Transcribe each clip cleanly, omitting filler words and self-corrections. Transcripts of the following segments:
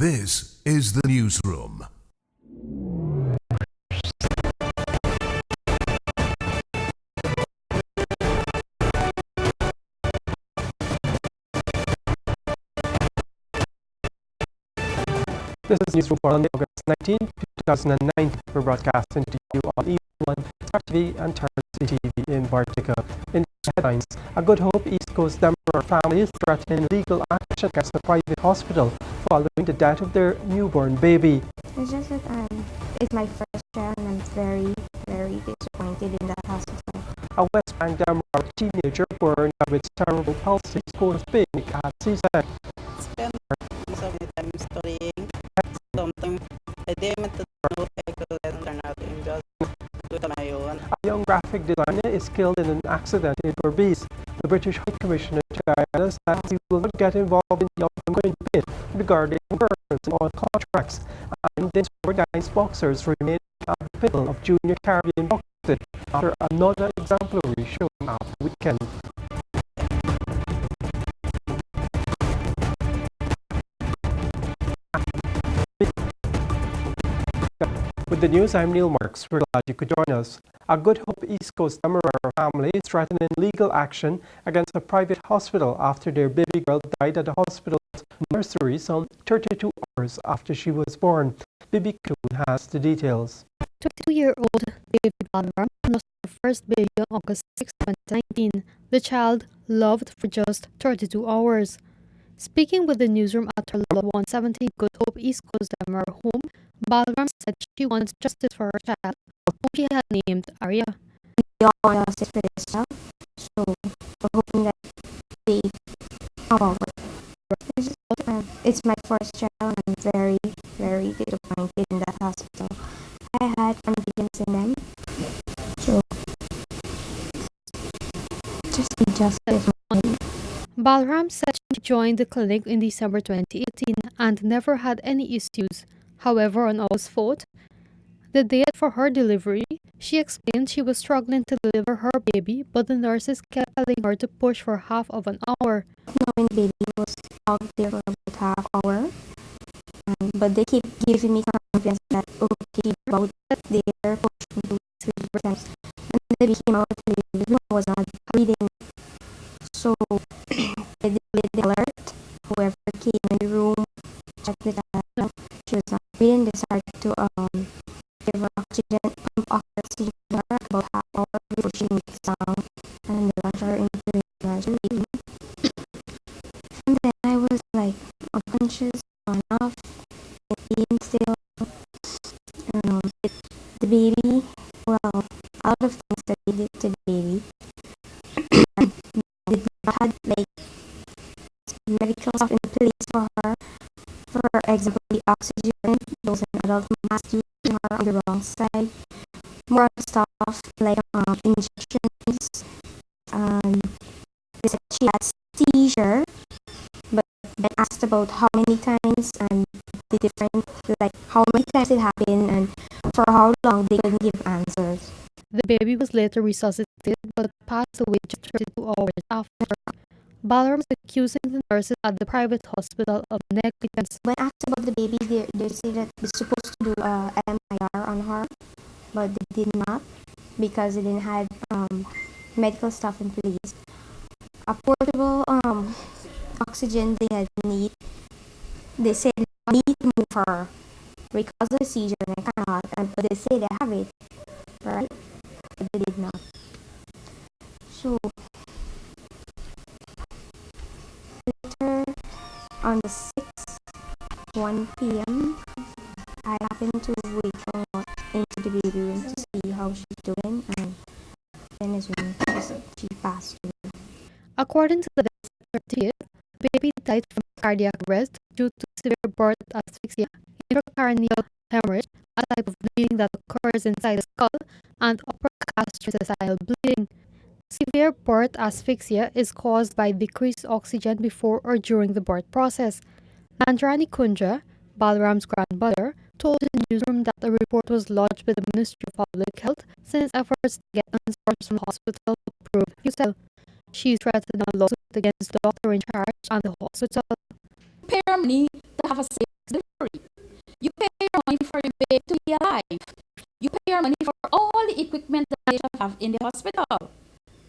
This is the newsroom. This is Newsroom for Monday, August 19, 2009. We're broadcasting to you on E1, Star TV and Turn TV in Bartica. In headlines, a Good Hope East Coast Demerara family is threatening legal action against a private hospital following the death of their newborn baby. It's just that it's my first child and I'm very, very disappointed in that hospital. A West Bank Demerara teenager born with cerebral palsy scores big at CSEC. Spend most of the time studying. Sometimes I didn't know I could turn out in just do it on my own. A young graphic designer is killed in an accident in Berbice. The British High Commissioner to Guyana says he will not get involved in the ongoing debate regarding governments and oil contracts. And these four Guyanese boxers remain at the pinnacle of junior Caribbean boxing after another exemplary showing up weekend. With the news, I'm Neil Marks. We're glad you could join us. A Good Hope East Coast Demerara family is threatening legal action against a private hospital after their baby girl died at the hospital's nursery some 32 hours after she was born. Bibi Kuhn has the details. 22-year-old David Balram lost her first baby on August 6, 2019. The child lived for just 32 hours. Speaking with the newsroom at her Lot 117 Good Hope East Coast Demerara home, Balram said she wants justice for her child, whom she had named Arya. We all want justice for this child, so we're hoping that they come over. It's my first child and I'm very, very disappointed in that hospital. I had confidence in them, so just be justice. Balram said she joined the clinic in December 2018 and never had any issues. However, on August 4th, the date for her delivery, she explained she was struggling to deliver her baby, but the nurses kept telling her to push for half of an hour. Knowing the baby was out there for about half hour, but they keep giving me confidence that okay, about there, pushing 2-3 times, and the baby came out, the was not breathing. So they did alert whoever came in the room, checked the child. She was not breathing. They started to give her oxygen, pump oxygen to her about half hour before she makes sound, and they rushed her into the emergency room. And then I was like unconscious, on off, eating still. The baby, well, a lot of things that they did to the baby. They had like medical stuff in place for her. For example, the oxygen, there was an adult mask using her on the wrong side. More stuff like injections. They said she had seizure, but when asked about how many times and the different, like how many times it happened and for how long, they couldn't give answers. The baby was later resuscitated but passed away just 32 hours after. Balram is accusing the nurses at the private hospital of negligence. When asked about the baby, they say that they're supposed to do MIR on her, but they did not because they didn't have medical stuff in place. A portable oxygen they had need. They said they need to move her because of the seizure and they cannot, but they say they have it, right? But they did not. So later on the 6th, 1 p.m., I happened to wait for into the baby room to see how she's doing, and then is when she passed away. According to the death certificate, the baby died from cardiac arrest due to severe birth asphyxia, intracranial hemorrhage, a type of bleeding that occurs inside the skull, and upper gastrointestinal bleeding. Severe birth asphyxia is caused by decreased oxygen before or during the birth process. Nandrani Kunja, Balram's grandmother, told the newsroom that a report was lodged with the Ministry of Public Health since efforts to get answers from the hospital proved futile. She threatened a lawsuit against the doctor in charge and the hospital. Pay her money to have a safe pay to be alive. You pay your money for all the equipment that they have in the hospital,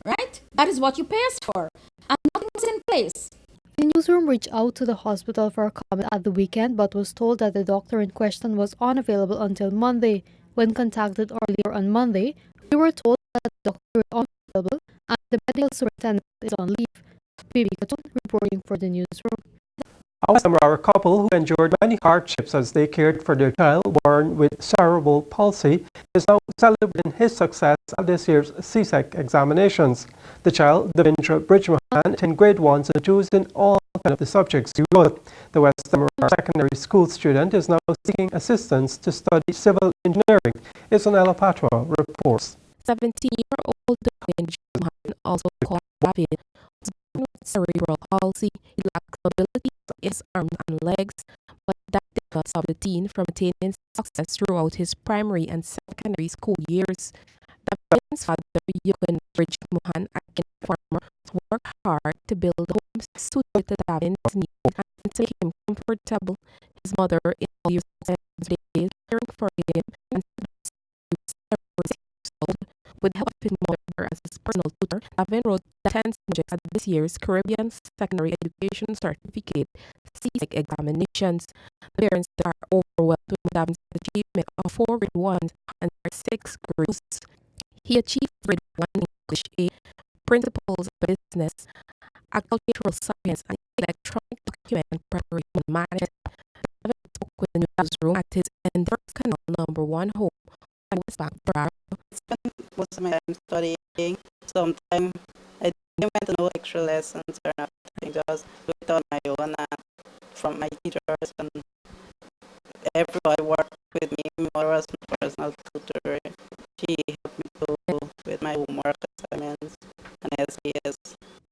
right? That is what you pay us for, and nothing's in place. The newsroom reached out to the hospital for a comment at the weekend but was told that the doctor in question was unavailable until Monday. When contacted earlier on Monday, we were told that the doctor is unavailable and the medical superintendent is on leave. Bibi Katun reporting for the newsroom. A West Demerara couple who endured many hardships as they cared for their child born with cerebral palsy is now celebrating his success at this year's CSEC examinations. The child, Devendra Bridgmohan, in grade 1s and 2s in all of the subjects he wrote. The West Demerara secondary school student is now seeking assistance to study civil engineering. Isonella Patwa reports. 17-year-old Devendra also called David, was born with cerebral palsy. He lacks mobility in his arms and legs, but that did not stop the teen from attaining success throughout his primary and secondary school years. David's father, Guyana Greg Quinn, a farmer, worked hard to build homes suited to David's needs and to make him comfortable. His mother, in all years of days, caring for him and with the help of his mother as his personal tutor, Davin wrote 10 subjects at this year's Caribbean Secondary Education Certificate CSEC examinations. The parents are overwhelmed with Davin's achievement of 4 grade 1s and 6 grade 2s. He achieved grade 1 English A, Principles of Business, Agricultural Science, and Electronic Document Preparation Management. Davin spoke with the newsroom at his Endeavour Canal number 1 home at West Bank Demerara. Spend most of my time studying. Sometimes I didn't want to know extra lessons or nothing, just do it on my own and from my teachers and everybody worked with me. More was my personal tutor. She helped me to with my homework assignments and SKS.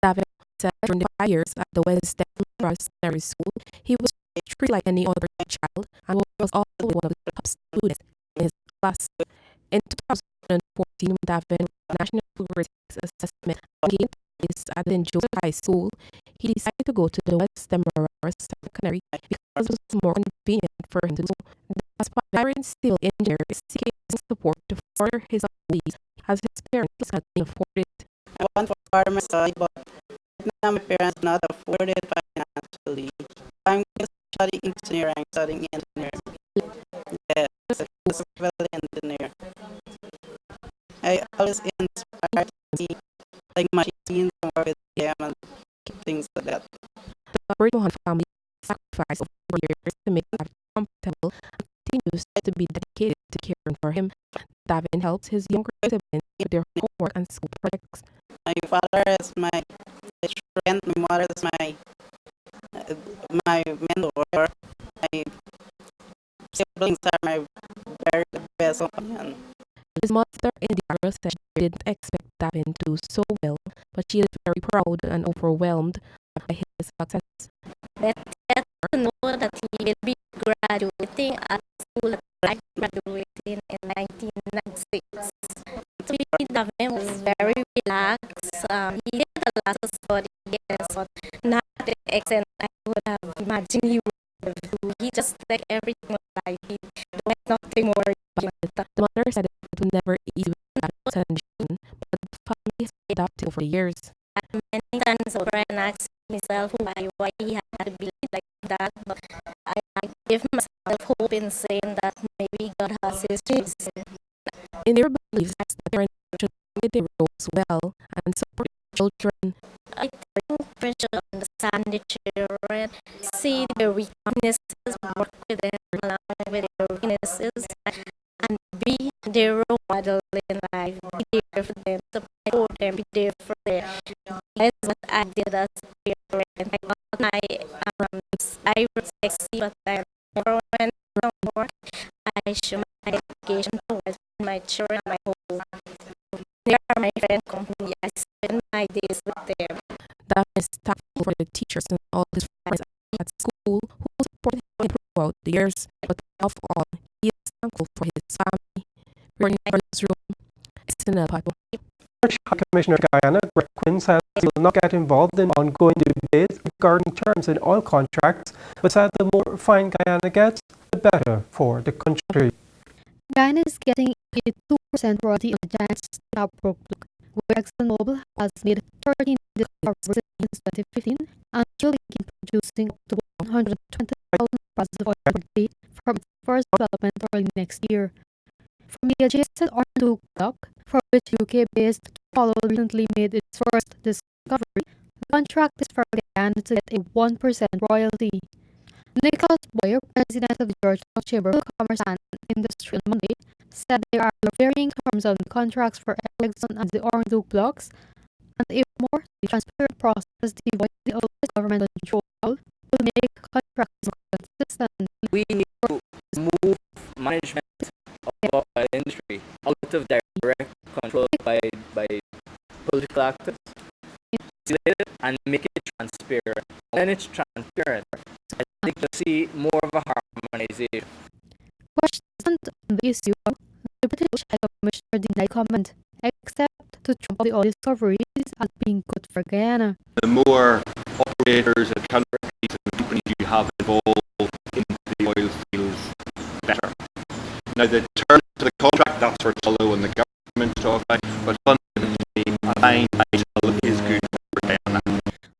David said during the 5 years at the West Bank Demerara Secondary School, he was treated like any other child and was also one of the top students in his class. In 2014, David National Progressive Assessment gained place at St. Joseph High School. He decided to go to the West Demerara Secondary because it was more convenient for him to do so. The aspiring civil engineer is seeking support to further his studies as his parents cannot afford it. I want for my study, but now my parents not afford it financially. I'm going to study engineering. I'm studying engineering. Yes, civil engineer. I always inspire to see like machines and work with them and things like that. The Bridgmohan family sacrificed over years to make David comfortable and continues to be dedicated to caring for him. David helps his younger siblings with their homework and school projects. My father is my strength. My mother is my mentor. My siblings are my very best companion. His mother in the arrow said she didn't expect David to do so well, but she is very proud and overwhelmed by his success. Let's get to know that he will be graduating at school that I graduated in 1996. David was very relaxed. He did a lot of study, yes, but not to the extent I would have imagined he would do. He just like everything was like he doing nothing more. The mother said it would never easy with that transition, but the family has adapted over the years. Many times I try and ask myself why he had to be like that, but I give myself hope in saying that maybe God has his reason. In their beliefs, the parents should play their roles well and support their children. I think we should understand the children, see their weaknesses, work with them along with their weaknesses, and be their role model in life. Be there for them, support them, be there for them. That's what I did as a parent. I got my I was sexy, but I never went from work. I show my education towards my children, my home. They are my friend company. I spend my days with them. That is thankful for the teachers and all his friends at school who supported him throughout the years, but above all, he is thankful for his family. Returning to this room, Isonella Patwa. Commissioner Guyana Greg Quinn says he will not get involved in ongoing debates regarding terms in oil contracts, but said the more fine Guyana gets, the better for the country. Guyana is getting a 2% royalty on the Giants Scarborough book, where ExxonMobil has made 13 discoveries since 2015 and should begin producing up to 120,000 barrels of oil per day from its first development early next year. From the adjacent Ornduk block, for which UK-based Apollo recently made its first discovery, the contract is for Guyana to get a 1% royalty. Nicholas Boyer, president of the Georgetown Chamber of Commerce and Industry on Monday, said there are varying terms on the contracts for Exxon and the Ornduk blocks, and a more transparent process devoid of government control will make contracts more consistent. We need to move management of our industry out of direct control by political actors and make it transparent. When it's transparent, I think you'll see more of a harmonization. Questioned on the issue, the British High Commissioner denied comment, except to trump the oil discoveries as being good for Guyana. The more operators and counterparties and companies you have involved in the oil fields, better. Now, the terms of the contract, that's for Tullow and the government to talk about, but fundamentally, aligned by Tullow is good for Guyana.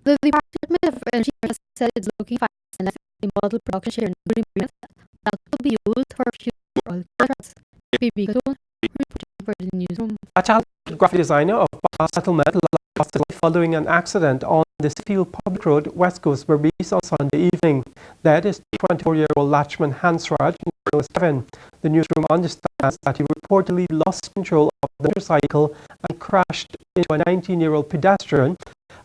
The Department of Energy has said it's looking for a model production share in agreement that will be used for future oil contracts. BB Katun, reporting for the newsroom. A talented graphic designer of Bath Settlement lost his life following an accident on the Seafield Public Road, West Coast, Berbice on Sunday evening. That is 24-year-old Lachman Hansraj, known as Kevin. The newsroom understands that he reportedly lost control of the motorcycle and crashed into a 19-year-old pedestrian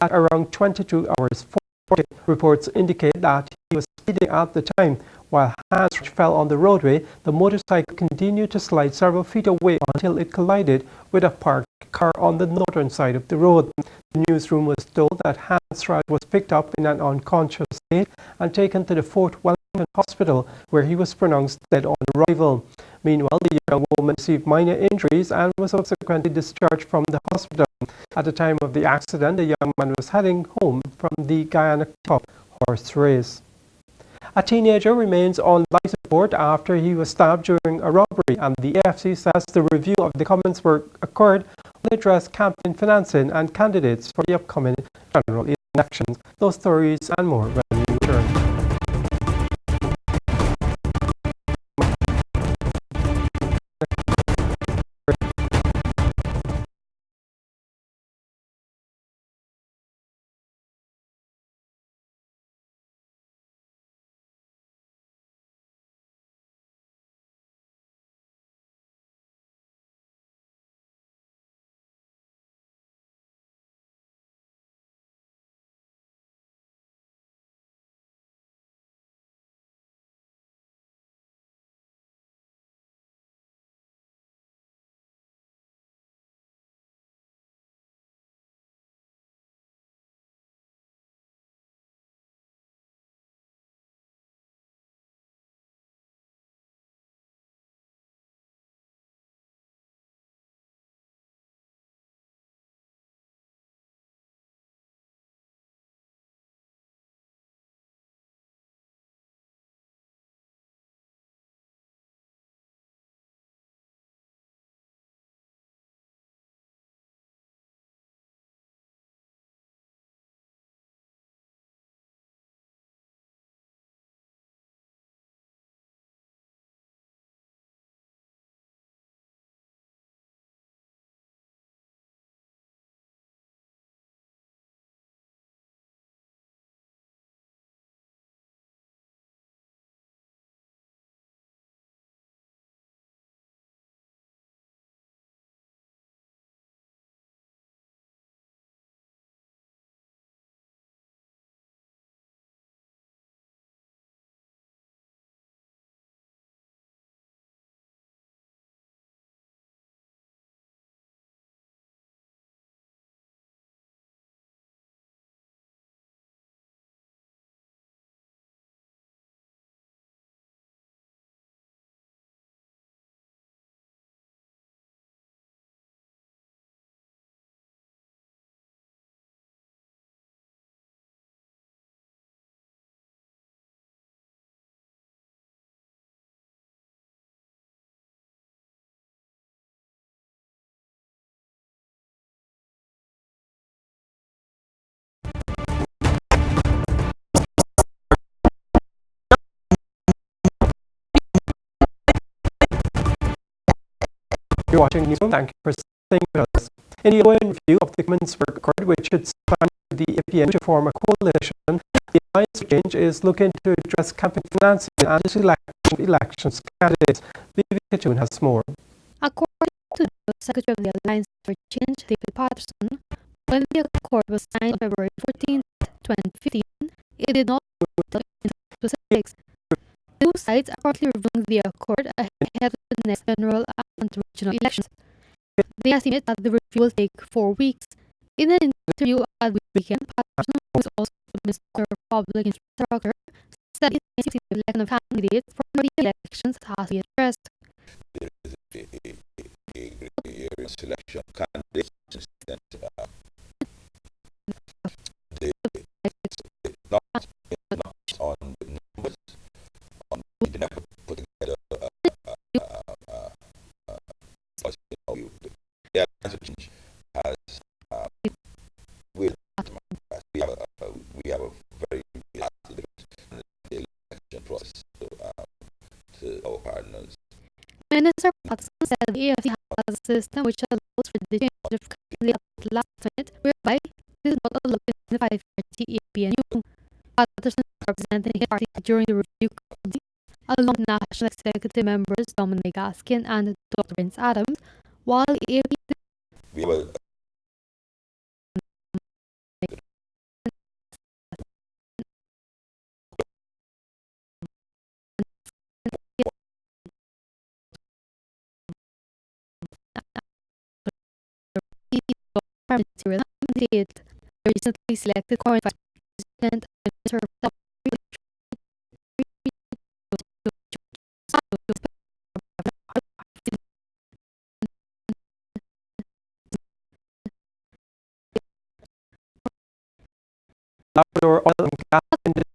at around 22 hours 40. Reports indicate that he was speeding at the time. While Hansraj fell on the roadway, the motorcycle continued to slide several feet away until it collided with a parked car on the northern side of the road. The newsroom was told that Hansraj was picked up in an unconscious state and taken to the Fort Wellington Hospital, where he was pronounced dead on arrival. Meanwhile, the young woman received minor injuries and was subsequently discharged from the hospital. At the time of the accident, the young man was heading home from the Guyana Cup horse race. A teenager remains on life support after he was stabbed during a robbery, and the AFC says the review of the comments were occurred will address campaign financing and candidates for the upcoming general elections. Those stories and more when we return. You're watching Newsroom. Thank you for staying with us. In the ON review of the Government's Work Accord, which should span the APN to form a coalition, the Alliance for Change is looking to address campaign financing and elections candidates. Vivi Kitchun has more. According to the Secretary of the Alliance for Change, David Patterson, when the accord was signed on February 14, 2015, it did not work into specifics. The two sides are currently reviewing the accord ahead of the next general and regional elections. They estimate that the review will take 4 weeks. In an interview at the weekend, Patterson, who is also Mr. Public Infrastructure, said it is the election of candidates for the elections that has to be addressed. There is a selection of candidates that not on the numbers, on the never put together the Alliance for Change has we have a very the election process to our partners. Minister Patterson said the AFC has a system which allows for the change of candidate at the last minute, whereby this is not allowed in the 530 APNU. Patterson representing his party during the review committee, along with national executive members Dominic Gaskin and Dr. Vince Adams, while the AFC We will the recently selected current vice president and minister of Labrador Oil and Gas Industry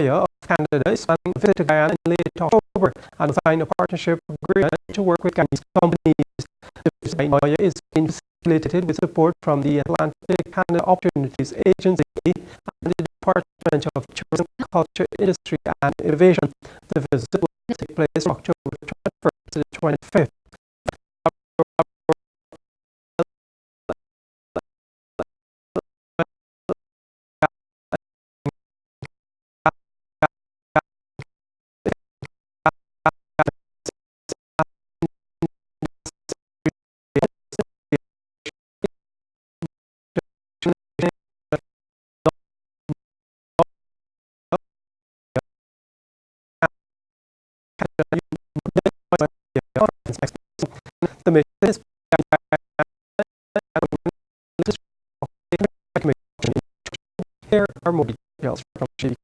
of Canada is planning a visit to Guyana in late October and will sign a partnership agreement to work with Guyanese companies. The visit by Noya is being facilitated with support from the Atlantic Canada Opportunities Agency and the Department of Tourism, Culture, Industry and Innovation. The visit will take place from October 21st to the 25th. The mission is here are more details from Chief.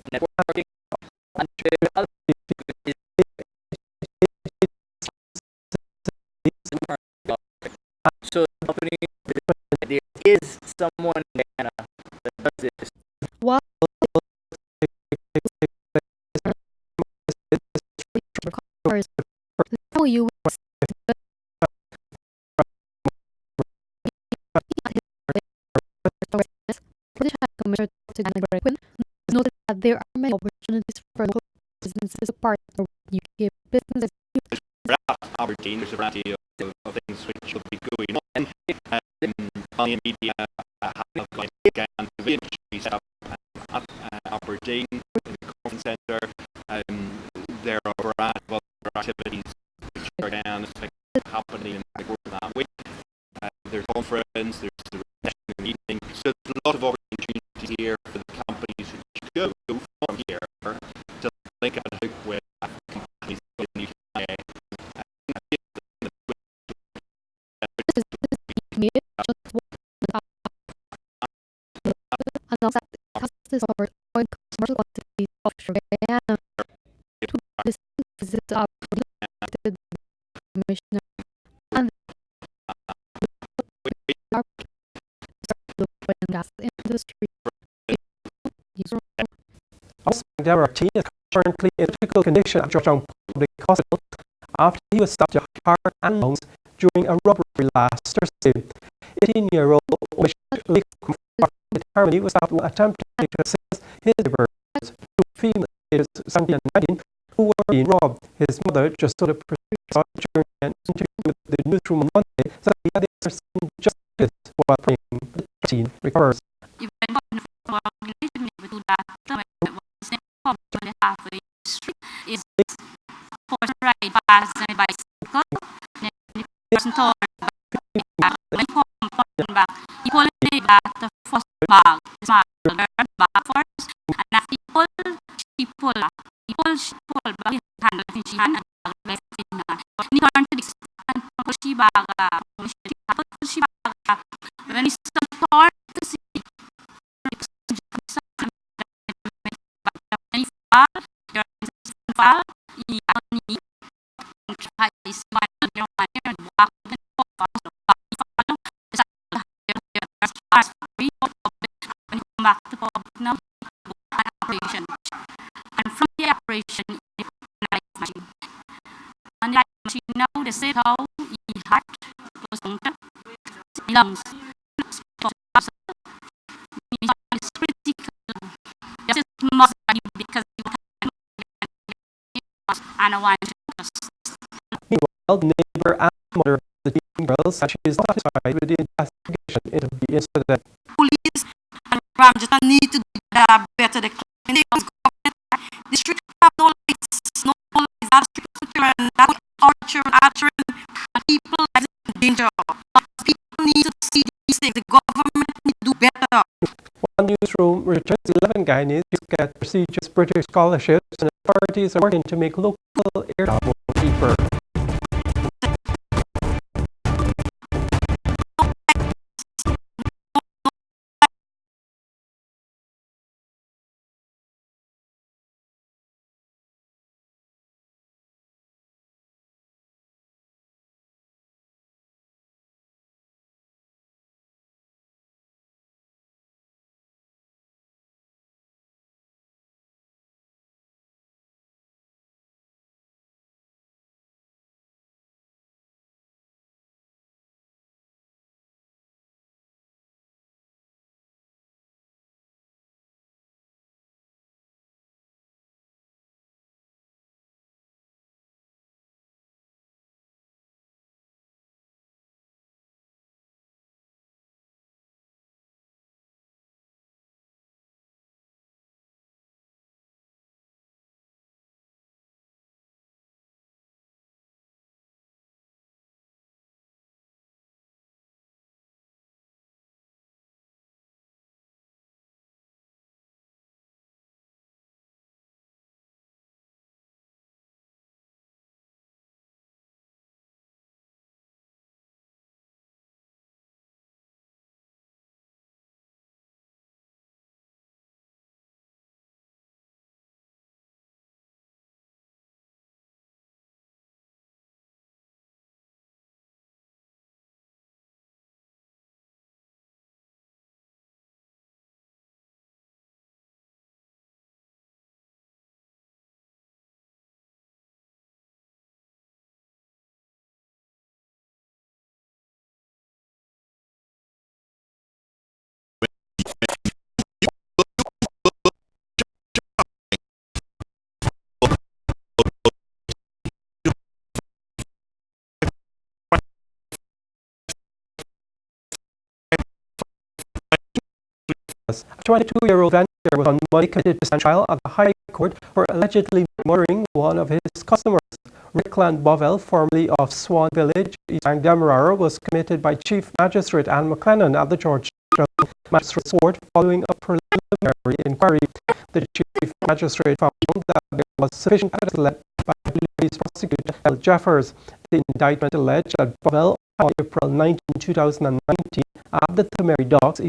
Networking so the company, there is someone in Ghana that does this. While you British High Commissioner Dr. Guyana Greg Quinn noted that there are many opportunities for local businesses to partner with UK businesses. Aberdeen, there's a variety of things which will be going on. In media, having Guyana industry set up at Aberdeen, in the conference centre. There are a variety of other activities which are happening in the course of that week. There's a conference, there's the national meeting. So there's a lot of opportunities here for the companies which go from here to link and hook with companies in the UK. discovered oil commercial quantities offshore Guyana. To visit our elected commissioner and our the oil and gas industry. West Bank Demerara team is currently in critical condition at Georgetown Public Hospital after he was stopped to heart and lungs during a robbery last Thursday. 18-year-old Lake Harmony was stopped while attempting to assist his neighbors, two females aged 17 and 19, who were being robbed. His mother just told the press during an interview with the newsroom on Monday that the others are seeking justice while praying the teen recovers. Is forced to ride past on a bicycle. Then the person told her back. When he come back, he pulled the back the first bag, the small bag first, and after he pulled, she pulled back. He pulled, she pulled back his hand, and she hand and the bag left in her. When he turned to the and pulled she bag when he started to see when he fall, he only try to smile and walk and when he come back to public now, an operation. And from the operation, he put a life machine. On the life machine now, they said how he heart was punctured, lungs, it's critical. Just must be because and I want to. Meanwhile, the neighbor and mother of the teen girl said she is not satisfied with the investigation into the incident. Police and Ram just need to do better. The district have no lights, that strict security, and that would torture and people are in danger. People need to see these things. The government need to do better. One newsroom returns 11 Guyanese get prestigious British scholarships, and authorities are working to make local air travel cheaper. A 22-year-old vendor was on Monday committed to stand trial at the High Court for allegedly murdering one of his customers. Rickland Bovell, formerly of Swan Village, East Bank Demerara, was committed by Chief Magistrate Anne McLennan at the Georgetown Magistrates Court following a preliminary inquiry. The Chief Magistrate found that there was sufficient evidence led by police prosecutor L. Jeffers. The indictment alleged that Bovell, on April 19, 2019, at the Temeri Docks,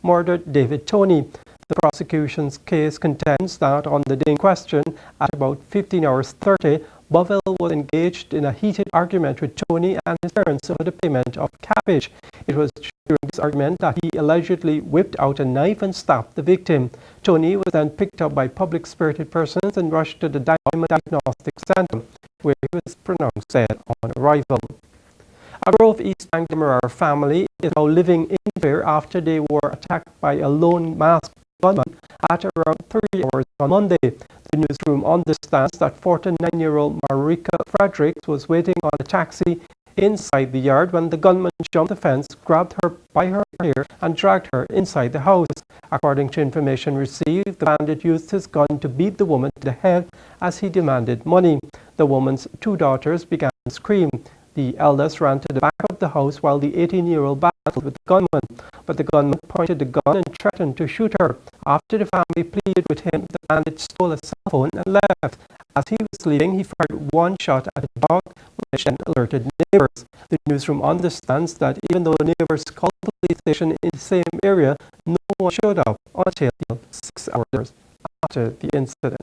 murdered David Tony. The prosecution's case contends that on the day in question, at about 15 hours 30, Bovell was engaged in a heated argument with Tony and his parents over the payment of cabbage. It was during this argument that he allegedly whipped out a knife and stabbed the victim. Tony was then picked up by public-spirited persons and rushed to the Diamond Diagnostic Center, where he was pronounced dead on arrival. A Grove East Bank Demerara family is now living in fear after they were attacked by a lone masked gunman at around 3 hours on Monday. The newsroom understands that 49-year-old Marika Fredericks was waiting on a taxi inside the yard when the gunman jumped the fence, grabbed her by her hair and dragged her inside the house. According to information received, the bandit used his gun to beat the woman to the head as he demanded money. The woman's 2 daughters began to scream. The eldest ran to the back of the house while the 18-year-old battled with the gunman, but the gunman pointed the gun and threatened to shoot her. After the family pleaded with him, the bandit stole a cell phone and left. As he was leaving, he fired 1 shot at a dog, which then alerted neighbors. The newsroom understands that even though neighbors called the police station in the same area, no one showed up until 6 hours after the incident.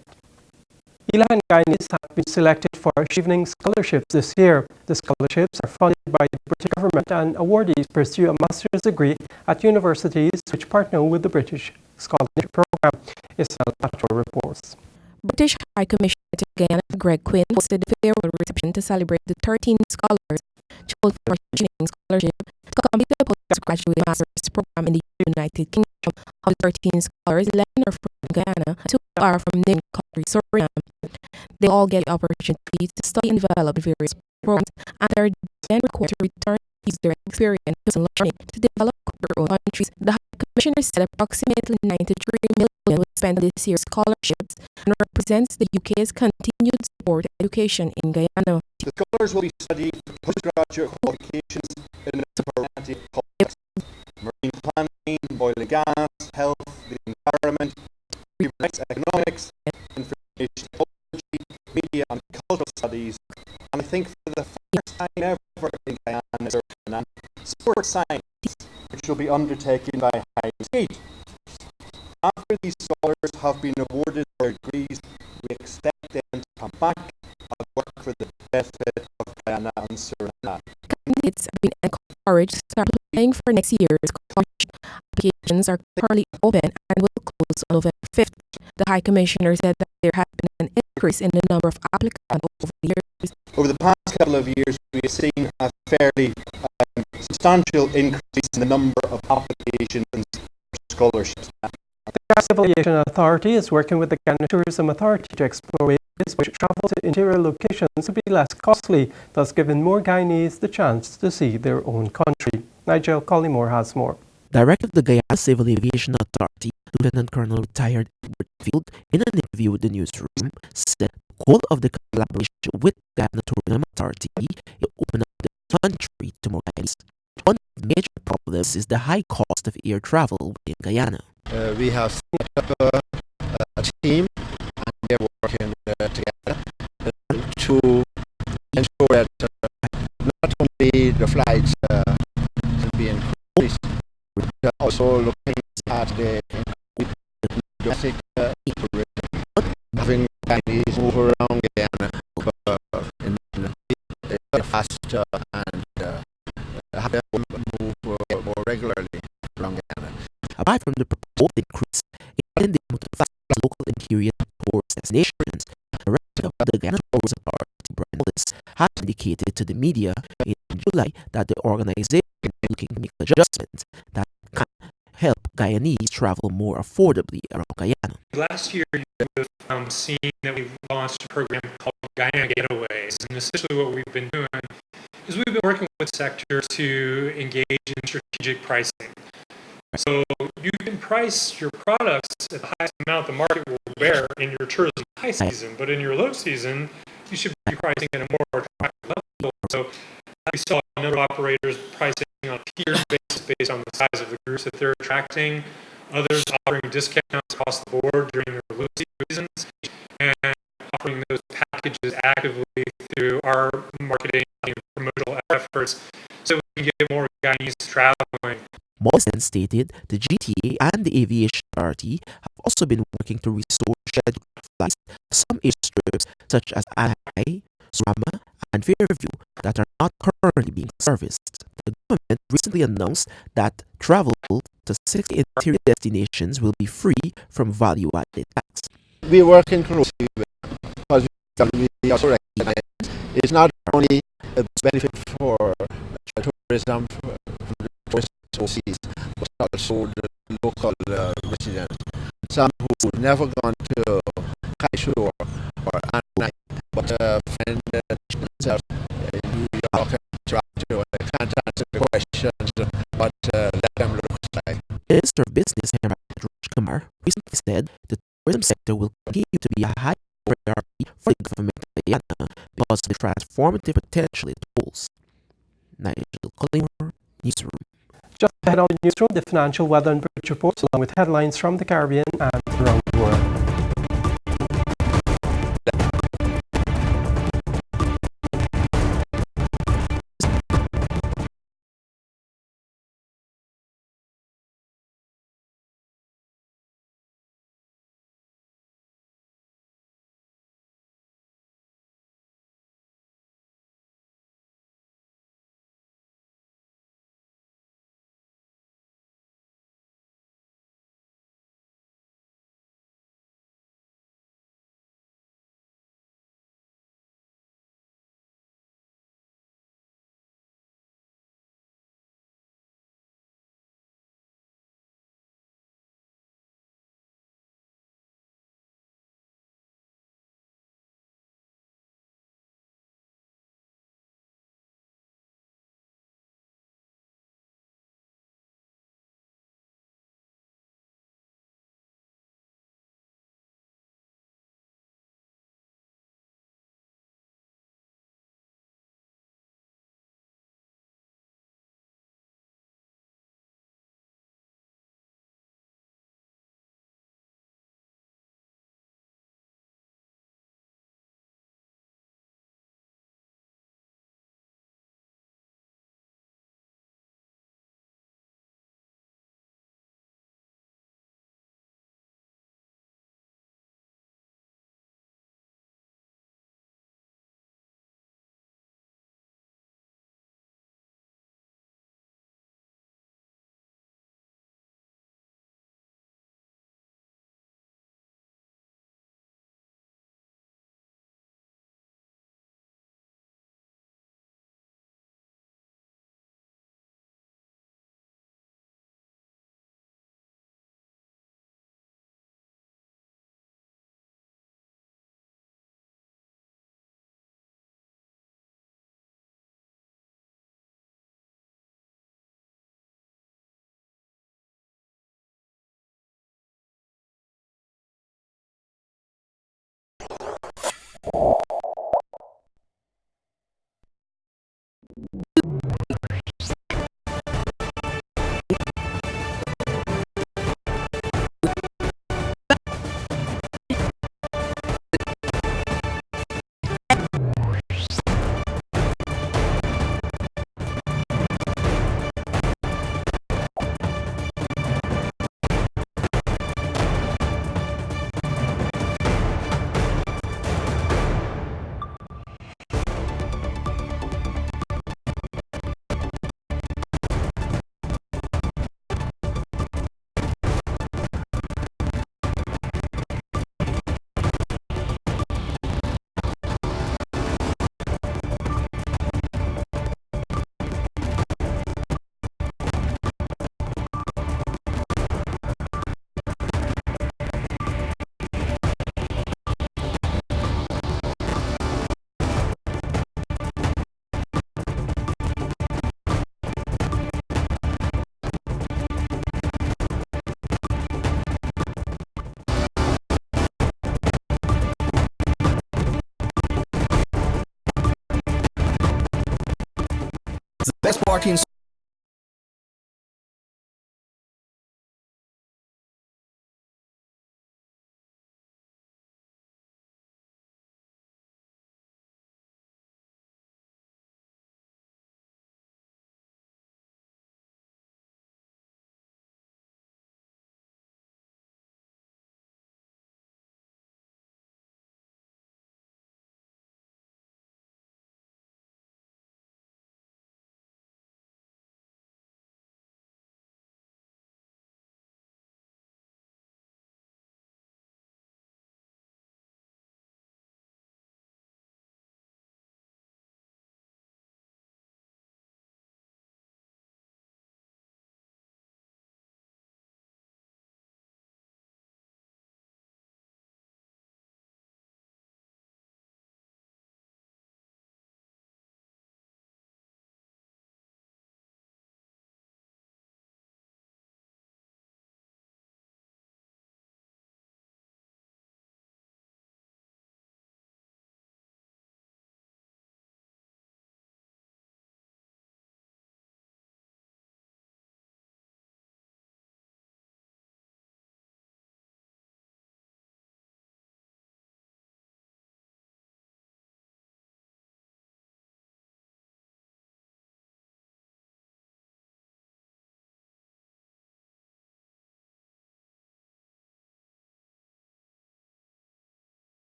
11 Guyanese have been selected for evening scholarships this year. The scholarships are funded by the British government and awardees pursue a master's degree at universities which partner with the British Scholarship Program. Isabel Patrol reports. British High Commissioner to Guyana Greg Quinn hosted a farewell reception to celebrate the 13 scholars chosen for evening scholarship to complete the postgraduate master's program in the United Kingdom. Of the 13 scholars, 11 are from Guyana, 2 are from neighboring country Suriname. They all get the opportunity to study and develop various programs, and are then required to return to use their experience and learning to develop their own countries. The High Commissioner said approximately 93 million was spent on this year's scholarships and represents the UK's continued support education in Guyana. The scholars will be studying postgraduate qualifications in a variety of topics: marine planning, oil and gas, health, the environment, rights, economics, information technology, media and cultural studies, and I think for the first time ever in Guyana, sports science, which will be undertaken by High State. After these scholars have been awarded their degrees, we expect them to come back and work for the benefit of Guyana and Suriname. Candidates have been encouraged to start applying for next year's scholarship. Applications are currently open and will close on November 5th. The High Commissioner said that there has been an increase in the number of applicants over the years. Over the past couple of years, we have seen a fairly substantial increase in the number of applications for scholarships. The Gas Aviation Authority is working with the Guyana Tourism Authority to explore ways which travel to interior locations will be less costly, thus giving more Guyanese the chance to see their own country. Nigel Collymore has more. Director of the Guyana Civil Aviation Authority, Lieutenant Colonel retired Edward Field, in an interview with the newsroom, said the goal of the collaboration with the Guyana Tourism Authority is to open up the country to more Guyanese. One of the major problems is the high cost of air travel in Guyana. We have set up a team, and they're working together to ensure that not only the flights will be increased, but also looking at the domestic tourism, having Guyanese move around Guyana in a fast and have them move more regularly around Guyana. Apart from the proposed increase in the local interior tourist destinations, the director of the Guyana Tourism Authority, Brian Willis, has indicated to the media in July that the organization is looking to make adjustments that can help Guyanese travel more affordably around Guyana. Last year, you would have seen that we launched a program called Guyana Getaways, and essentially what we've been doing is we've been working with sectors to engage in strategic pricing. So you can price your products at the highest amount the market will bear in your tourism high season, but in your low season, you should be pricing at a more attractive level. So we saw a number of operators pricing on a tier basis based on the size of the groups that they're attracting, others offering discounts across the board during their low seasons, and offering those packages actively through our marketing and promotional efforts so we can get more Guyanese traveling. Moss then stated the GTA and the Aviation Authority have also been working to restore scheduled flights to some airstrips such as Anaheim, Surama, and Fairview that are not currently being serviced. The government recently announced that travel to 60 interior destinations will be free from value-added tax. We are working closely with them because we also recognize it's not only a benefit for tourism from the tourists overseas, but also the local residents. Some who never gone to Kaishur or Anaheim, but find themselves in New York and Toronto, and they can't answer the questions, but let them look like. Minister of Business Henry Kumar recently said the tourism sector will continue to be a high priority for the government of Guyana because of the transformative potential it holds. Nigel Collingwood, Newsroom. Just ahead on the newsroom, the financial weather and bridge reports, along with headlines from the Caribbean and around the world. The best party in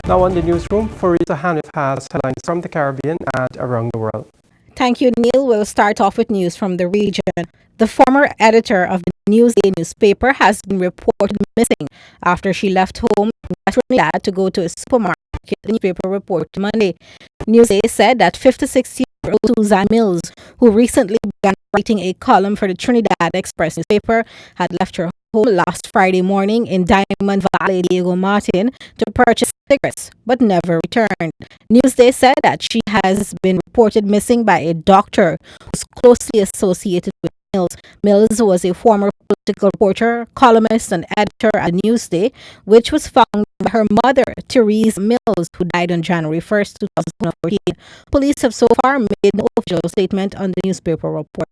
Now on the newsroom, Farita Hanif has headlines from the Caribbean and around the world. Thank you, Neil. We'll start off with news from the region. The former editor of the Newsday newspaper has been reported missing after she left home in West Trinidad to go to a supermarket, the newspaper reported Monday. Newsday said that 56-year-old Suzanne Mills, who recently began writing a column for the Trinidad Express newspaper, had left her home last Friday morning in Diamond Valley, Diego Martin, to purchase cigarettes, but never returned. Newsday said that she has been reported missing by a doctor who's closely associated with Mills. Mills was a former political reporter, columnist, and editor at Newsday, which was founded by her mother, Therese Mills, who died on January 1st, 2014. Police have so far made no official statement on the newspaper report.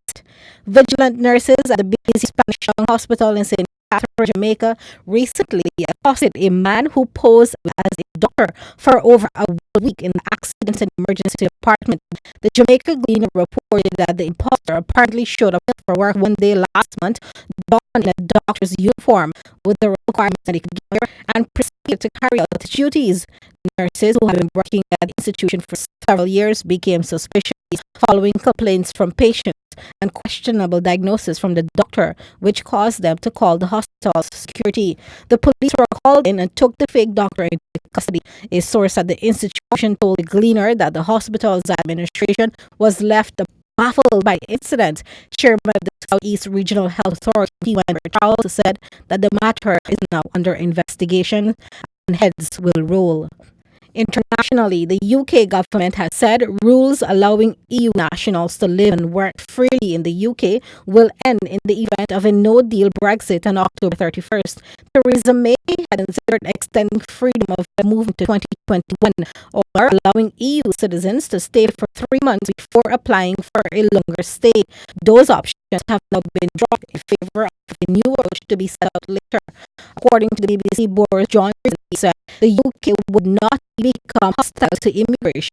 Vigilant nurses at the busy Spanish Young Hospital in St. Catherine, Jamaica, recently accosted a man who posed as a doctor for over a week in the accident and emergency department. The Jamaica Gleaner reported that the imposter apparently showed up for work one day last month, donned in a doctor's uniform with the requirements that he could wear, and proceeded to carry out his duties. Nurses who have been working at the institution for several years became suspicious following complaints from patients and questionable diagnosis from the doctor, which caused them to call the hospital's security. The police were called in and took the fake doctor into custody. A source at the institution told the Gleaner that the hospital's administration was left baffled by the incident. Chairman of the Southeast Regional Health Authority, Wenbert Charles, said that the matter is now under investigation and heads will roll. Internationally, the UK government has said rules allowing EU nationals to live and work freely in the UK will end in the event of a no-deal Brexit on October 31st. Theresa May had considered extending freedom of movement to 2021 or allowing EU citizens to stay for 3 months before applying for a longer stay. Those options have now been dropped in favor of a new approach to be set out later. According to the BBC, Boris Johnson said the UK would not become hostile to immigration.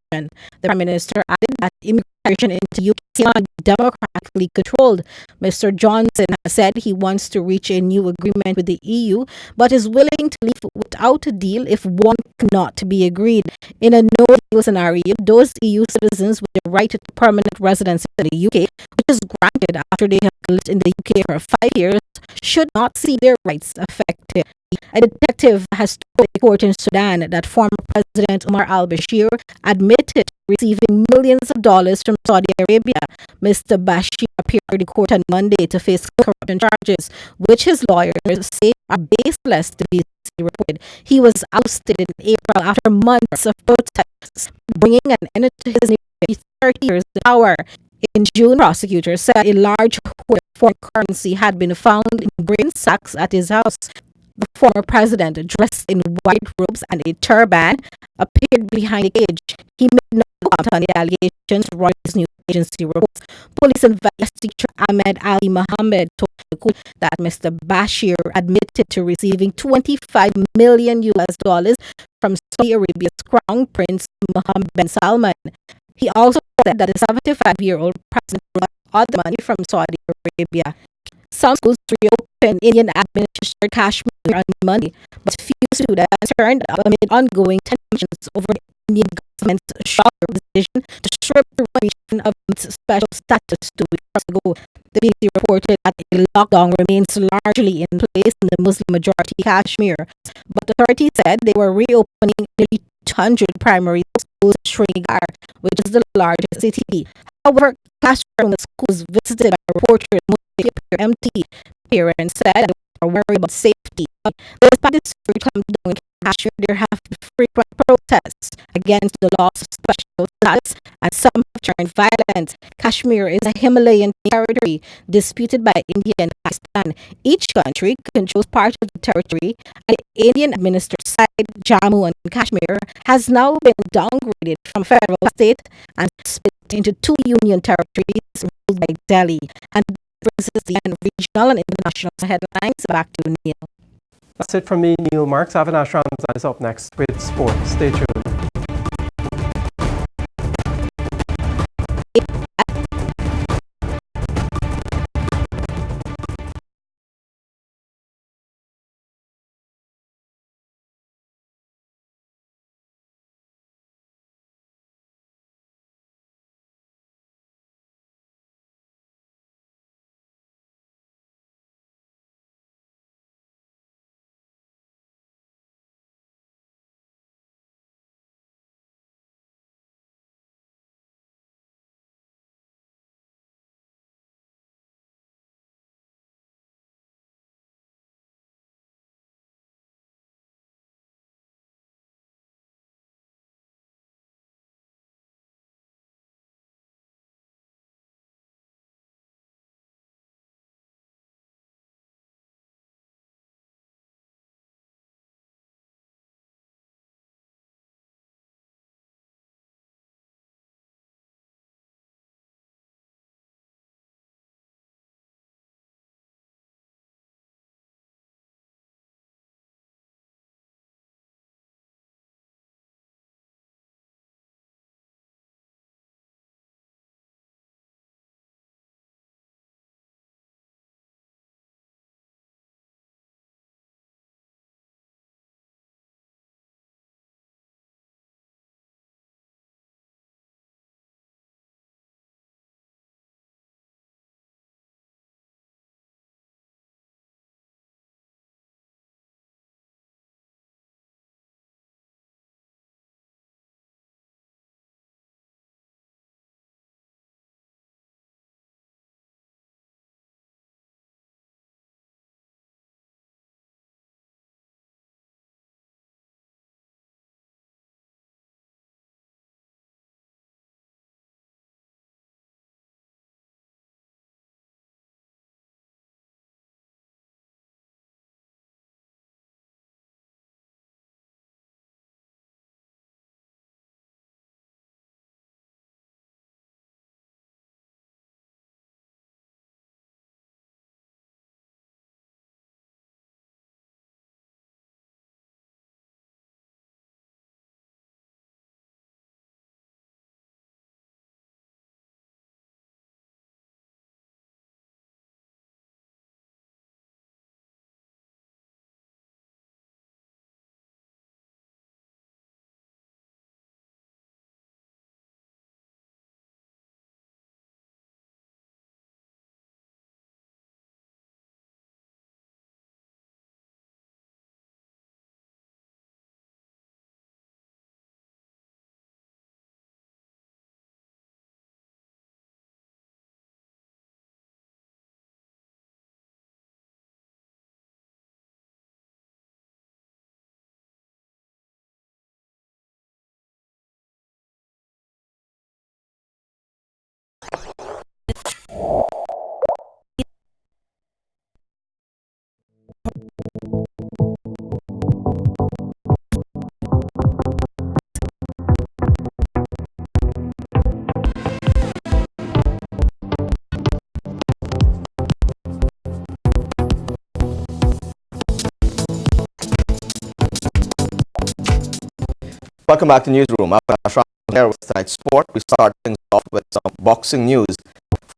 The Prime Minister added that immigration into UK is not democratically controlled. Mr. Johnson has said he wants to reach a new agreement with the EU, but is willing to leave without a deal if one cannot be agreed. In a no-deal scenario, those EU citizens with the right to permanent residence in the UK, which is granted after they have lived in the UK for 5 years, should not see their rights affected. A detective has told a court in Sudan that former President Omar al-Bashir admitted to receiving millions of dollars from Saudi Arabia. Mr. Bashir appeared in court on Monday to face corruption charges, which his lawyers say are baseless to be reported. He was ousted in April after months of protests, bringing an end to his nearly 30 years in power. In June, prosecutors said a large hoard of foreign currency had been found in grain sacks at his house. The former president, dressed in white robes and a turban, appeared behind a cage. He made no comment on the allegations, Reuters news agency reports. Police investigator Ahmed Ali Mohammed told the court that Mr. Bashir admitted to receiving $25 million from Saudi Arabia's Crown Prince Mohammed bin Salman. He also said that the 75-year-old president got other money from Saudi Arabia. Some schools reopened Indian administered Kashmir on Monday, but few students turned up amid ongoing tensions over the Indian government's shocker decision to strip the region of its special status 2 weeks ago. The BBC reported that a lockdown remains largely in place in the Muslim-majority Kashmir, but authorities said they were reopening nearly 200 primary schools in Srinagar, which is the largest city. However, classrooms and schools visited by reporters mostly appear empty. Parents said they were worried about safety. Despite this clampdown in Kashmir, there have been frequent protests against the loss of special status, and some have turned violent. Kashmir is a Himalayan territory disputed by India and Pakistan. Each country controls part of the territory, and the Indian-administered side, Jammu and Kashmir, has now been downgraded from federal state and split into 2 union territories ruled by Delhi. And brings us the end of regional and international headlines. Back to Neil. That's it from me, Neil Marks. Avinash Ramzan is up next with sports. Stay tuned. Welcome back to Newsroom. I'm here with tonight's sport. We start things off with some boxing news.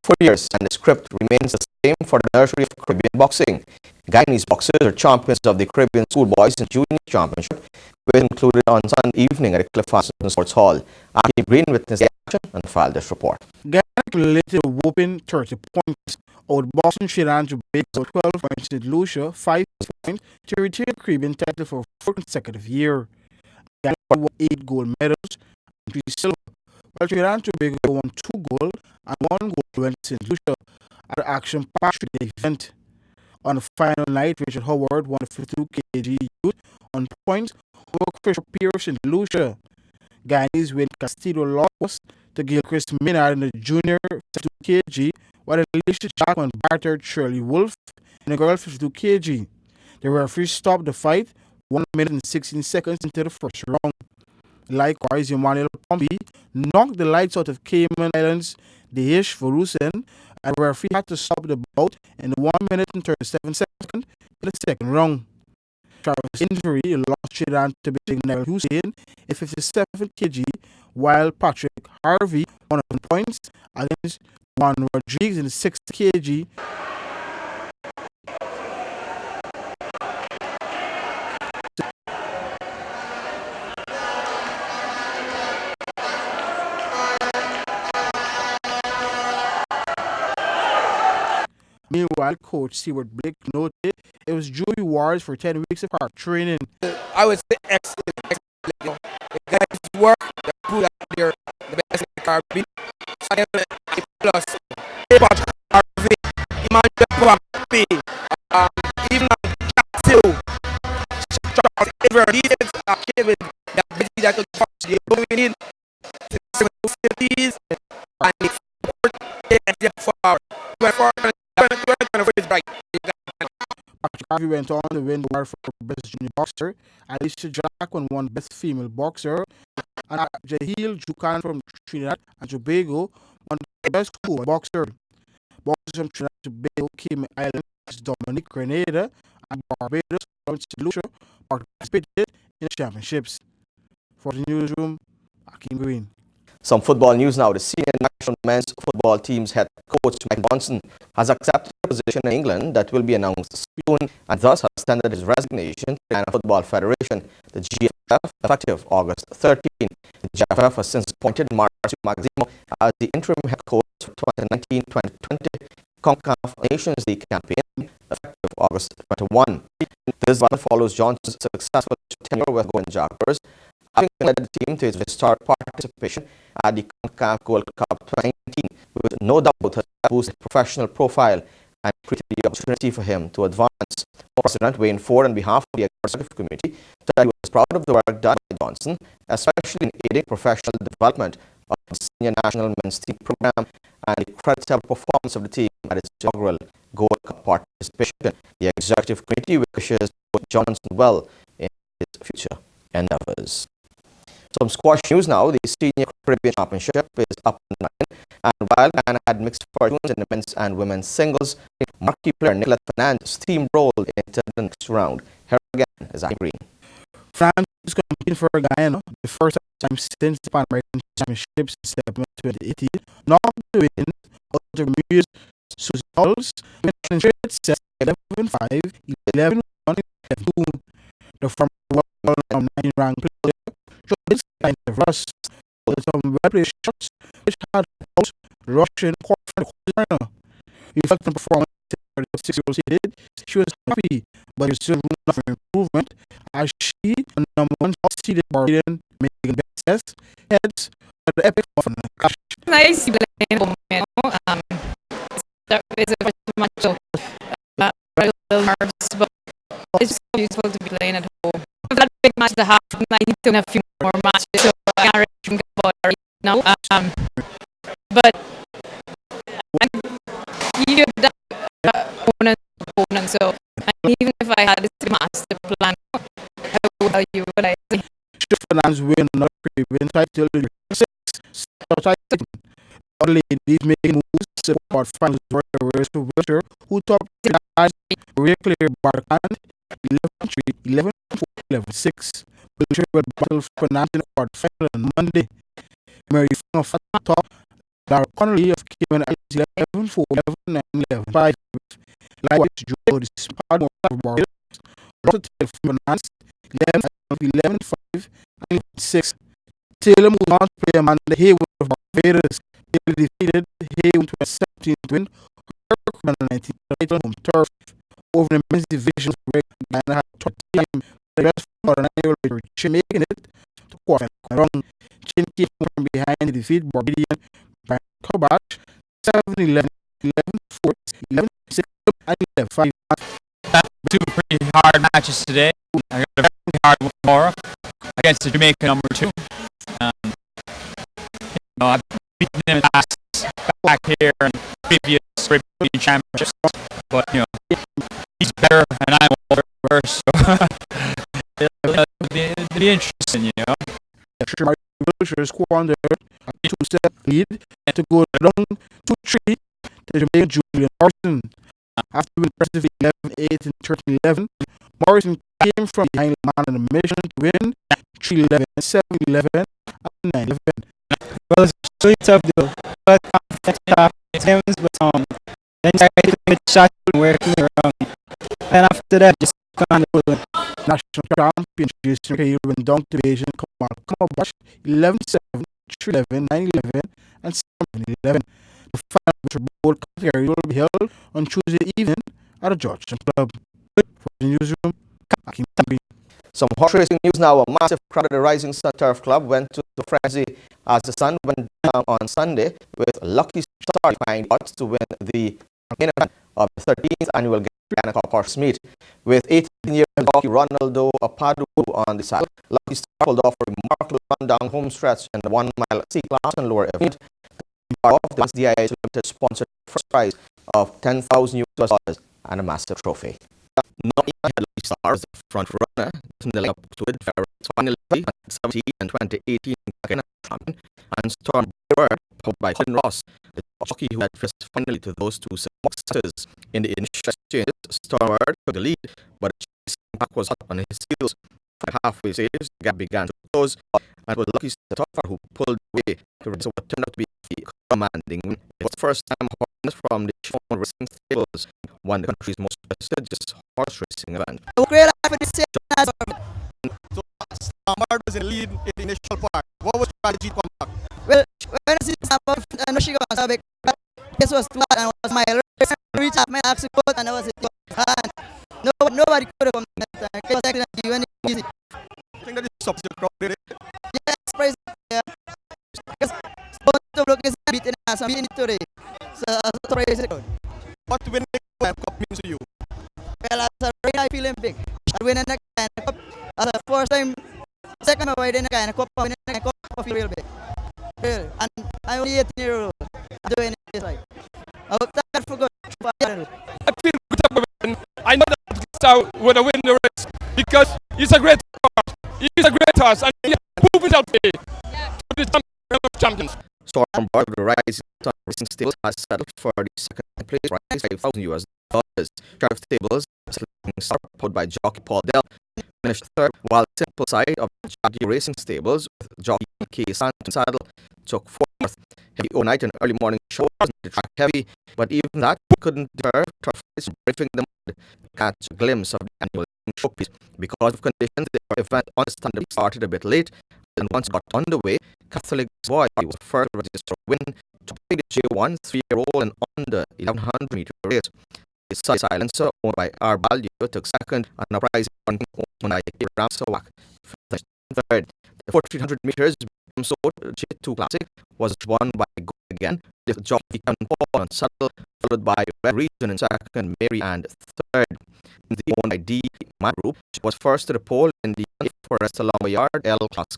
For years, and the script remains the same for the nursery of Caribbean boxing. Guyanese boxers are champions of the Caribbean Schoolboys and Junior Championship, which included on Sunday evening at the Cliff Hansen Sports Hall. Akeem Green witnessed the action and filed this report. Guyana related a whooping 30 points out Boston Trinidad and Tobago 12 points to Lucia 5 points to retain the Caribbean title for 4 consecutive years. Guyana won 8 gold medals and 3 silver, while Trinidad and Tobago won 2 gold and 1 gold went to St. Lucia at the action-packed event. On the final night, Richard Howard won the 52 kg youth on points over Christopher Pierce in Lucia. Guyanese win Castillo lost to Gilchrist Maynard in the junior 52 kg, while Alicia Jackman battered Shirley Wolf in the girl 52 kg. The referee stopped the fight 1 minute and 16 seconds into the first round. Likewise, Emmanuel Pombi knocked the lights out of Cayman Islands Dehish Farousen, and the referee had to stop the bout in 1 minute and 37 seconds in the second round. Travis injury lost Trinidad to Nail Hussein in 57 kg, while Patrick Harvey won 1 points against Juan Rodriguez in 60 kg. Meanwhile, coach Stewart Blake noted it was jury wars for 10 weeks of hard training. I would say excellent. You know, the guys work, they prove that they're the best in the Caribbean. So I have a plus. Patrick Harvey, Emmanuel Pombi, even Castillo, Charles Edward, these are kids with the ability that could touch the going in, facilities, and the support, Patrick Harvey went on to win the award for Best Junior Boxer. Alicia Jackman won Best Female Boxer. And Jahil Jukan from Trinidad and Tobago won the Best School Boxer. Boxers from Trinidad and Tobago, Cayman Islands, Dominic Grenada, and Barbados from St. Lucia participated in the championships. For the newsroom, Akeem Green. Some football news now. The senior national men's football team's head coach Mike Johnson has accepted a position in England that will be announced soon and thus has tendered his resignation to the Guyana Football Federation, the GFF, effective August 13. The GFF has since appointed Marcio Magzimo as the interim head coach for 2019-2020 CONCACAF Nations League campaign, effective August 21. This follows Johnson's successful tenure with Goan Jaguars, having led the team to its historic participation at the CONCACAF Gold Cup 2019, which no doubt has boosted professional profile and created the opportunity for him to advance. President Wayne Ford, on behalf of the executive committee, said he was proud of the work done by Johnson, especially in aiding professional development of the senior national men's team program and the creditable performance of the team at its inaugural Gold Cup participation. The executive committee wishes Johnson well in his future endeavors. Some squash news now. The Senior Caribbean Championship is up and running, and while Guyana had mixed fortunes in the men's and women's singles, marquee player Nicolas Fernandez steamrolled into the next round. Here again is Green. France is competing for Guyana the first time since the Pan American Championships in September 2018. Knocked the win out of Berbice Susie Halls in straight sets 11-5, 11-1, 11-2. The former world 19 ranked player showed this kind of rush with some well-played shots which had out Russian quarterfinal. Reflecting performance for the 6-year-old seeded, she was happy, but there's still room for improvement as she and number 1 seeded Barbadian Megan Best heads at the epic of the clash. Nice playing home, you know. It's a first match, so a little nervous, but it's so beautiful to be playing at home. That big match the half, I need to win a few more matches, so I can't really think about it right now. But you give that opponent, so even if I had this master plan, I would tell you what I think. Fernandez win another Caribbean title in 6 title. Other ladies making moves to support finals for Wilshire, who topped the rear clear Barkan 11-3, 11-4, 11-6. Lucia will battle for national award final on Monday. Mary Fung of top, Lara Connolly of Cayman Islands 11, 4, 11, 9, 11, 5. Likewise, Joe Dispardo of Barbados, Russell Taylor from Nantes 11, 11, 5, and 6. Taylor moved on to play Amanda Haywood of Barbados. Taylor defeated Haywood to a 17th win. Her on the 19th title home turf. Over the men's divisions, Guyana had 30 time. The rest for an annual Chin making it to quarter round. Chin came from behind to defeat Barbadian by Kobach 7, 11, 11, 4, 11, 6, and 11, 5. Two pretty hard matches today. I got a very hard one tomorrow against the Jamaica number 2. I've beaten them in the past back here and previous Caribbean championships, but he's better and I'm older, so it'll be interesting, Wilshire squandered a 2-step lead to go down 2-3 to Jamaican Julian Morrison. After being impressive 11-8 and 13-11, Morrison came from behind the man on a mission to win 3-11, 7-11, and 9-11. Well, it's really tough though. But games, but then I tried to make shots and working around. And after that, just kind of going. National champion Jason Cahill went down to the Asian Kamabash 11-7, 3-11, 9-11, and 7-11. The final Bishop Bowl category will be held on Tuesday evening at the Georgetown Club. For the newsroom, Akim Tambi. Some horse racing news now. A massive crowd at the Rising Star Turf Club went to the frenzy as the sun went down on Sunday, with Lucky Star finding odds to win the main event of the 13th annual Guyana Horse Meet. With 18-year-old jockey Ronaldo Apadu on the saddle, Lucky Star pulled off a remarkable run-down home stretch in the 1-mile C-class and lower event. Of the SDIA Limited sponsored first prize of $10,000 and a massive trophy. Not even Lucky Star as the front runner in the lineup to it finally 2017 and 2018 Guyana champion, and Storm Bird, held by Colin Ross, the jockey who had first finally to those two successes. In the initial exchanges, Storm Bird took the lead, but the chasing pack was hot on his heels. At halfway stage, the gap began to close, and it was Lucky Star who pulled away to raise what turned out to be the commanding win. It was the first time horses from the Sean Racing Stables won the country's most prestigious horse racing event. So Stambard was in lead in the initial part. What was the strategy to come back? Well, when I see Stambard, I know she got a big this was too hard and was my race reach up my axe coat and I was it. And nobody could have come that time. Because I went easy. I think that is up to the crowd, did it? Yes, praise yeah. Because to look is beating us and beating it today. So praise the crowd. What winning the cup means to you? Well, as a race I feeling big. I win in the Guyana Cup. As a first time, second time I win in the Guyana Cup, winning the Guyana Cup, I feel real big. Real. And I'm only 18-year old. I'm doing it right. I hope that for good. I feel good. I know that Star would have win the race because he's a great horse. He's a great horse and he proved it out today. To the champion of champions. Storm Bird of the Rising Star Racing Stables has settled for the second place prize, $5,000. Sheriff Stables, Star, pulled by jockey Paul Dell, finished third, while Simple Side of Jockey Racing Stables with jockey K. Santon Saddle took fourth. Heavy overnight and early morning shows the track heavy, but even that couldn't deter turfers from braving the mud to catch a glimpse of the annual showpiece. Because of conditions, the event understandably started a bit late, and once it got underway, Catholic Boy was the first registered win, topping the J1 3-year-old and under 1100-meter race. The silencer, owned by R. Baldio, took second, and a prize owned by Ramsawak finished third. The 1400 meters J2 Classic was won by Go Again, with jockey Kevin Paul on saddle, followed by Red Region in second, Mary and third. The owned by D. Man Group was first to the pole in the Forest Along Yard L Class,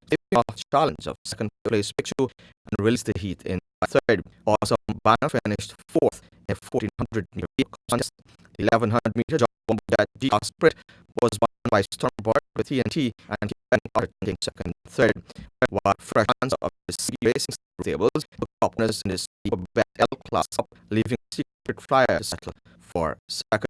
taking off challenge of second place Picchu and released the heat in third. Awesome Banner finished fourth in 1400 meter contest. The 1100 meter jumbo jet G Sprint was won by Stormbird with TNT and Kevin Carter taking second and third, while fresh hands of the C Racing Stables took openers in the Super Bet L Class Cup, leaving Secret Flyer to settle for second.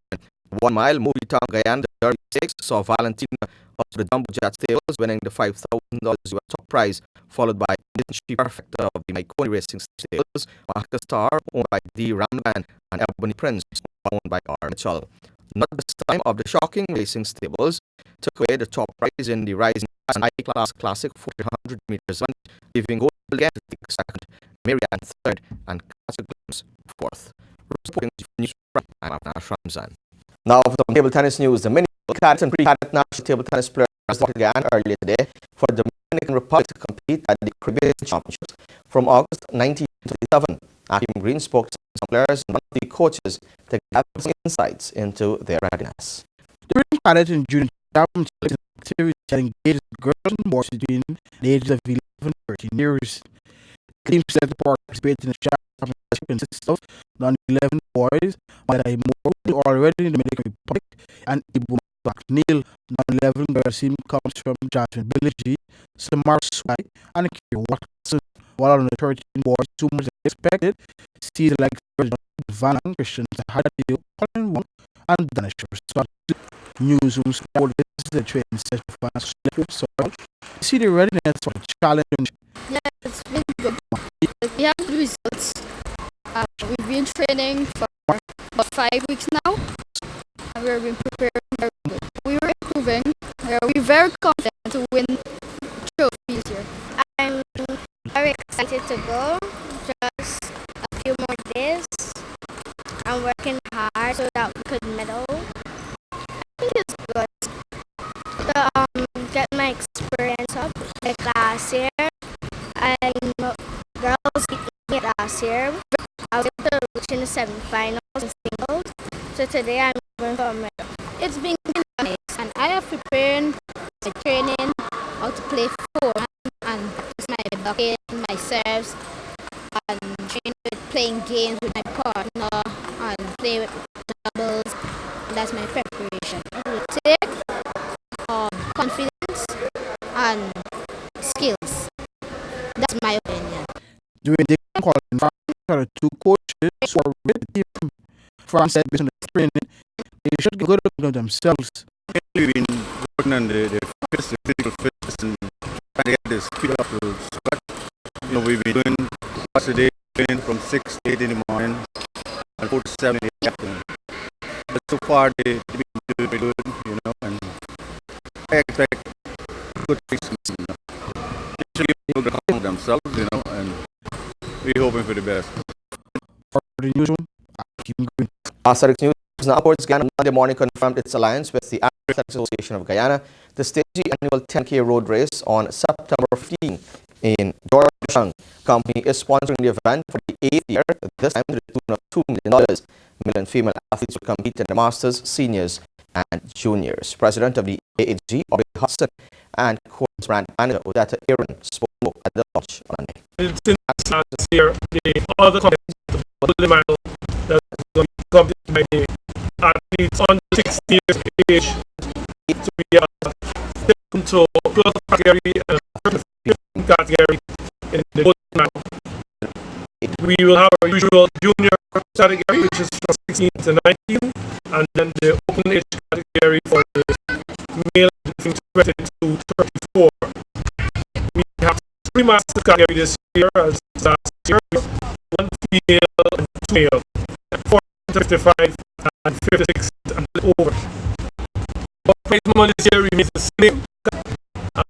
1 mile movie town Guyana Derby Stakes saw Valentina of the Jumbo Jet Stables winning the $5,000 US top prize, followed by She Perfecta of the Maiconi Racing Stables, Mahaka Star owned by D. Ramban, and Ebony Prince owned by R. Mitchell. Not this time of the Shocking Racing Stables took away the top prize in the Rising and I-Class Classic 400 meters event, leaving Gold Brilliant to take second, Marianne third, and Casaglames fourth. Reporting for News, I'm Avnash Ramzan. Now for some table tennis news, the mini cadet and pre-cadet national table tennis players started again earlier today for the Dominican Republic to compete at the Caribbean Championships from August 1927. Akim Green spoke to some players and one of the coaches to gather some insights into their readiness. The pre-cadet and junior championships activity that engages girls and boys between the ages of 11 and 13 years. The team set to participate in the championship consists of non-11 boys, Madai Moore, already in the Dominican Republic, and Ibu McNeil. Non-11 girls team comes from Jasmine Biligi, Samar Swai, and Kira Watson, while on the 13 boys, too much expected, Steve like Van Christian, Hadid, Colin Wong, and Danish Respect. Newsrooms will visit the training session for fans so see the readiness for the challenge. Yeah, it's been good. We have the results. We've been training for about 5 weeks now, and we've been preparing very good. We were improving. We're very confident to win trophies here. I'm very excited to go. Just a few more days. I'm working hard so that we could medal. I think it's good to get my experience up. Like last year, girls beat me last year. I was able to reach in the semi-finals in singles. So today I'm going for a medal. It's been nice, and I have prepared my training how to play forehand and practice my blocking, my serves, and train with playing games with my partner and play with doubles. And that's my preparation. Today, confidence and skills. That's my opinion. During the calling, there are two coaches who are with the team. France said based on the training, they should get good of themselves. We've been working on the physical fitness and trying to get the speed up to scratch. We've been doing twice a day, training from 6 to 8 in the morning and 4 to 7 in the afternoon. But so far, they've been doing very good, and I expect good things. Usually people can calm themselves, and we're hoping for the best. For the newsroom, keep going. Athletics news now reports Guyana Monday morning confirmed its alliance with the Athletics Association of Guyana to stage the annual 10K road race on September 15 in Georgetown. Company is sponsoring the event for the 8th year, this time to the tune of $2 million. Million female athletes will compete in the Masters, Seniors, and Juniors. President of the AAG, Bobby Hudson, and course brand manager Odetta Aaron spoke at the launch on Monday. Since last year, the other competitions of the mile that will be competed by the athletes under 60 years of age. So we are taken to 12th category and 15th category in the gold medal. We will have our usual junior category, which is from 16 to 19, and then the open age category for the male between 20 to 34. We have 3 master category this year, as last year, with 1 female and 2 male, and 4 55 and 56 and over. Our prize money this year remains the same,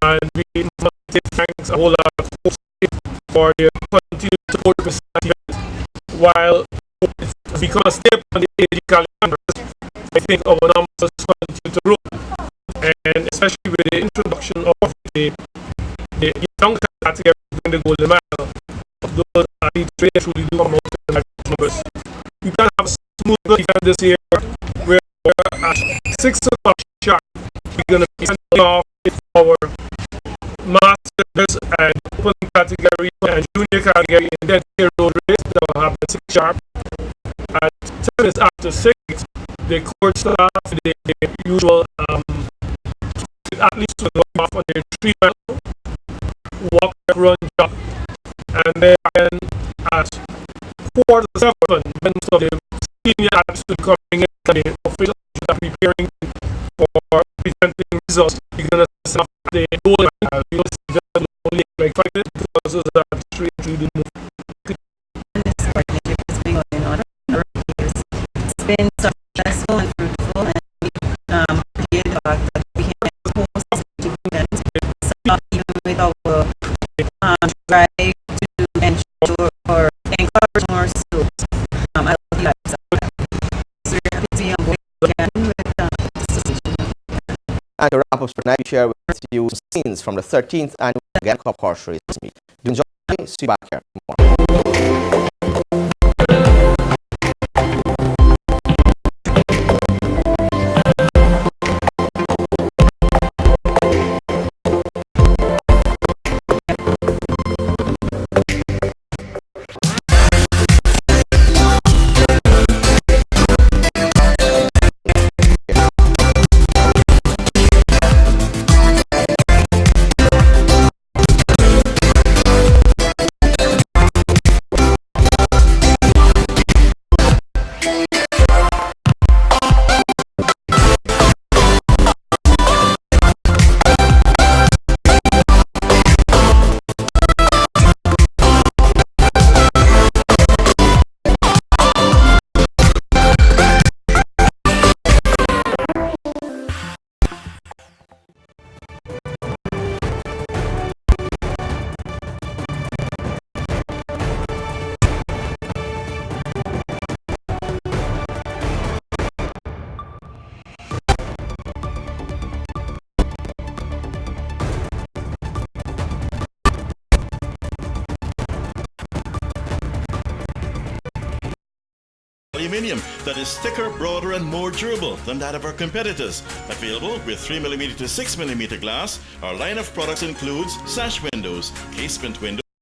and we must say thanks a whole lot of folks for their continued support for this event. While it's become a step on the AG calendar, I think our numbers continue to grow, and especially with the introduction of the young category in the golden mile, those athletes really truly do come out in large numbers. We can have a smoother event this year, where at 6 o'clock sharp, we're going to be sending off our masters and open category and junior category in that road race that will happen at 6 sharp. At 10 minutes after 6, the court staff, the usual athletes will go off on their 3 mile walk, run, jump, and then at 4 to 7, when some of the senior athletes will be coming in and the officials are preparing for presenting results. You're going to set up the goal line. You will see that only like 5 minutes because those are straight through the move. This partnership has been going on for years. It's been successful and fruitful, and we appreciate the fact that we can host events, even with our drive to ensure or encourage more students. I love you guys. So we're happy to be on board again with the association. And to wrap up for tonight, we share with you scenes from the 13th annual Guyana Cup horse race meet. Do enjoy. See you back here tomorrow. Aluminium that is thicker, broader and more durable than that of our competitors. Available with 3mm to 6mm glass, our line of products includes sash windows, casement windows,